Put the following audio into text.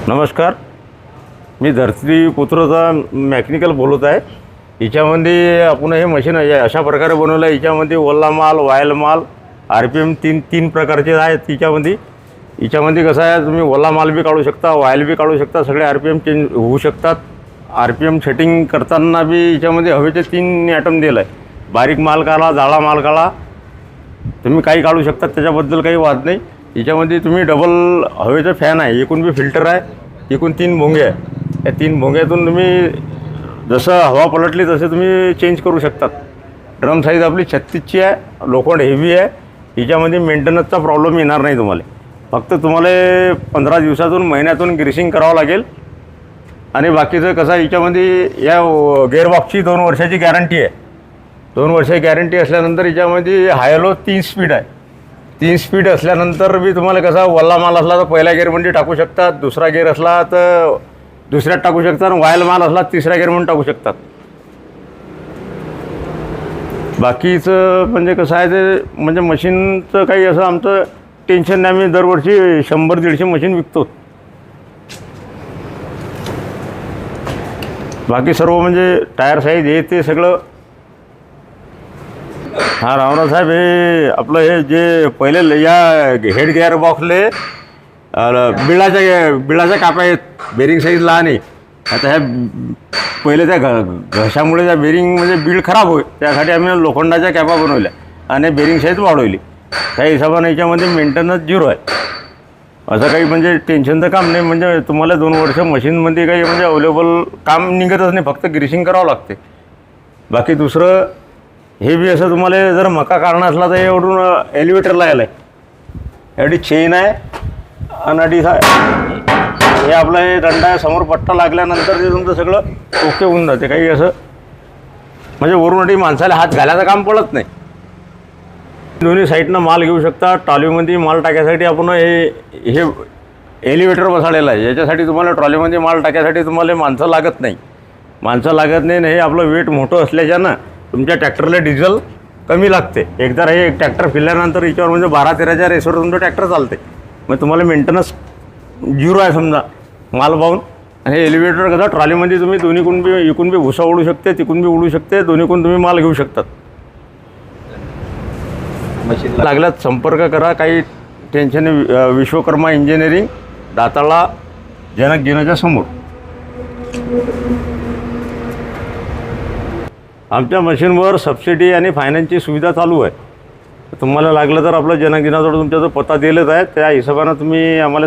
नमस्कार, मी धरतीपुत्रचा मेकॅनिकल बोलत आहे। याच्यामध्ये आपण हे मशीन अशा प्रकारे बनवलं आहे। याच्यामध्ये ओला माल, वायल माल, RPM तीन प्रकारचे आहेत। याच्यामध्ये कसं आहे, तुम्ही ओला माल बी काढू शकता, वायल बी काढू शकता, सगळे RPM चेंज होऊ शकतात। RPM सेटिंग करताना बी याच्यामध्ये हवेचे 3 ॲटम दिलं आहे। बारीक माल काढा, जाडा माल काढा, तुम्ही काही काढू शकता, त्याच्याबद्दल काही वाद नाही। याच्यामध्ये तुम्ही डबल हवेचं फॅन आहे, एकूण बी फिल्टर आहे, एकूण 3 भोंगे आहे। या 3 भोंग्यातून तुम्ही जसं हवा पलटली तसे तुम्ही चेंज करू शकतात। ड्रम साईज आपली 36ची आहे, लोखंड हेवी आहे। याच्यामध्ये मेंटेनन्सचा प्रॉब्लेम येणार नाही तुम्हाला। फक्त तुम्हाला 15 दिवसातून महिन्यातून ग्रीसिंग करावं लागेल। आणि बाकीचं कसं आहे, याच्यामध्ये या गेअरबॉक्सची 2 वर्षाची गॅरंटी आहे। 2 वर्षाची गॅरंटी असल्यानंतर याच्यामध्ये हाय लो 3 स्पीड आहे। 3 स्पीड असल्यानंतर बी तुम्हाला कसा ओला माल असला तर पहिल्या गेअरमध्ये टाकू शकतात, दुसरा गेअर असला तर दुसऱ्यात टाकू शकतात, आणि वायल माल असला तिसऱ्या गेअरमध्ये टाकू शकतात। बाकीचं म्हणजे कसं आहे ते, म्हणजे मशीनचं काही असं आमचं टेन्शन नाही। आम्ही दरवर्षी 100-150 मशीन विकतो। बाकी सर्व म्हणजे टायर साईज हे ते सगळं। हां, रामराव साहेब, हे आपलं हे जे पहिले या हेड गिअर बॉक्सले बिळाच्या काप्या आहेत, बेरिंग साईज लहान आहे। आता ह्या पहिले त्या घशामुळे त्या बेरिंग म्हणजे बीळ खराब होईल, त्यासाठी आम्ही लोखंडाच्या कॅपा बनवल्या आणि बेरिंग साईज वाढवली। त्या हिशोबाने याच्यामध्ये मेंटेनन्स 0 आहे। असं काही म्हणजे टेन्शनचं काम नाही। म्हणजे तुम्हाला 2 वर्ष मशीनमध्ये काही म्हणजे अवेलेबल काम निघतच नाही, फक्त ग्रीसिंग करावं लागते। बाकी दुसरं हे बी असं तुम्हाला जर मका काढणं असला तर एवढून एलिव्हेटरला यायला आहे, एवढी चेन आहे आणि हे आपलं हे दंडा आहे। समोर पट्टा लागल्यानंतर ते तुमचं सगळं ओके होऊन जाते। काही असं म्हणजे वरून माणसाला हात घालायचं काम पडत नाही। दोन्ही साईडनं माल घेऊ शकता। ट्रॉलीमध्ये माल टाकायसाठी आपण हे एलिव्हेटर बसवलेलं आहे। याच्यासाठी तुम्हाला ट्रॉलीमध्ये माल टाकायसाठी तुम्हाला माणसं लागत नाही आणि हे आपलं वेट मोठं असल्याच्यानं तुमच्या ट्रॅक्टरला डिझेल कमी लागते। एकदा हे ट्रॅक्टर फिरल्यानंतर याच्यावर म्हणजे 12-13च्या रेसवर तुमचं ट्रॅक्टर चालते। मग तुम्हाला मेंटेनन्स 0 आहे समजा माल पाहून। आणि हे एलिव्हेटर कसं ट्रॉलीमध्ये तुम्ही दोन्हीकडून बी, इकडून बी भुसा उडू शकते, तिकडून बी उडू शकते, दोन्हीकडून तुम्ही माल घेऊ शकतात। मशीन लागल्यात संपर्क करा, काही टेन्शन नाही। विश्वकर्मा इंजिनिअरिंग, दाताळा, जनक जिनाच्या समोर। आमच्या मशीनवर सबसिडी आणि फायनान्सची सुविधा चालू आहे। तुम्हाला लागलं तर आपलं जनक जिनाजवळ तुमचा जो पत्ता दिलेला आहे त्या हिशोबानं तुम्ही आम्हाला